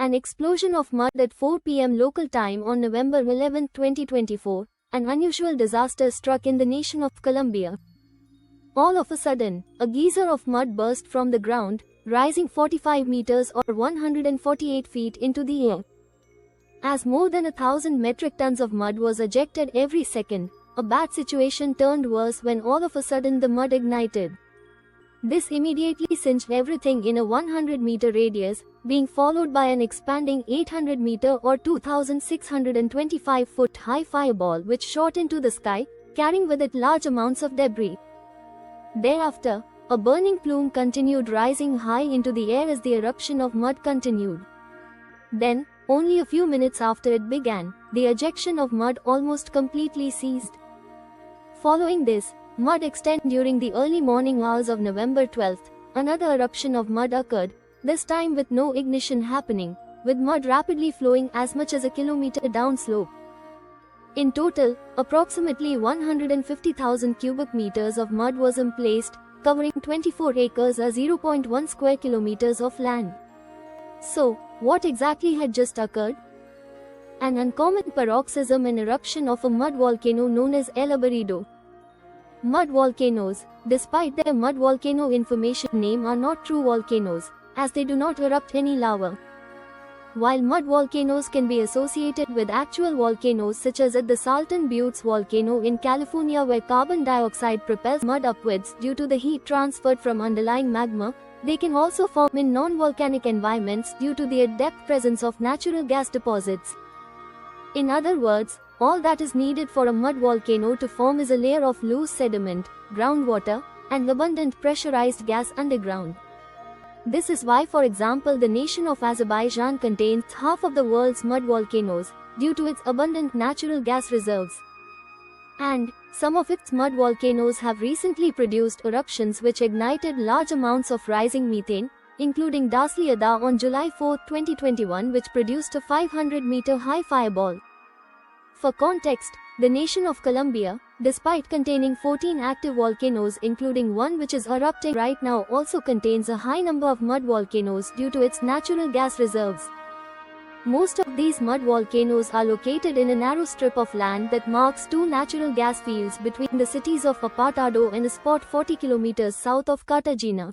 An explosion of mud at 4 p.m. local time on November 11, 2024, an unusual disaster struck in the nation of Colombia. All of a sudden, a geyser of mud burst from the ground, rising 45 meters or 148 feet into the air. As more than 1,000 metric tons of mud was ejected every second, a bad situation turned worse when all of a sudden the mud ignited. This immediately singed everything in a 100-meter radius, being followed by an expanding 800-meter or 2,625-foot high fireball which shot into the sky, carrying with it large amounts of debris. Thereafter, a burning plume continued rising high into the air as the eruption of mud continued. Then, only a few minutes after it began, the ejection of mud almost completely ceased. Following this, mud extended during the early morning hours of November 12. Another eruption of mud occurred, this time with no ignition happening, with mud rapidly flowing as much as a kilometer downslope. In total, approximately 150,000 cubic meters of mud was emplaced, covering 24 acres or 0.1 square kilometers of land. So, what exactly had just occurred? An uncommon paroxysm and eruption of a mud volcano known as El Abarido. Mud volcanoes, despite their mud volcano information name, are not true volcanoes, as they do not erupt any lava. While mud volcanoes can be associated with actual volcanoes such as at the Salton Buttes volcano in California where carbon dioxide propels mud upwards due to the heat transferred from underlying magma, they can also form in non-volcanic environments due to the at-depth presence of natural gas deposits. In other words, all that is needed for a mud volcano to form is a layer of loose sediment, groundwater, and abundant pressurized gas underground. This is why, for example, the nation of Azerbaijan contains half of the world's mud volcanoes, due to its abundant natural gas reserves. And some of its mud volcanoes have recently produced eruptions which ignited large amounts of rising methane, including Dasli Ada on July 4, 2021, which produced a 500-meter high fireball. For context, the nation of Colombia, despite containing 14 active volcanoes including one which is erupting right now, also contains a high number of mud volcanoes due to its natural gas reserves. Most of these mud volcanoes are located in a narrow strip of land that marks two natural gas fields between the cities of Apartado and a spot 40 kilometers south of Cartagena.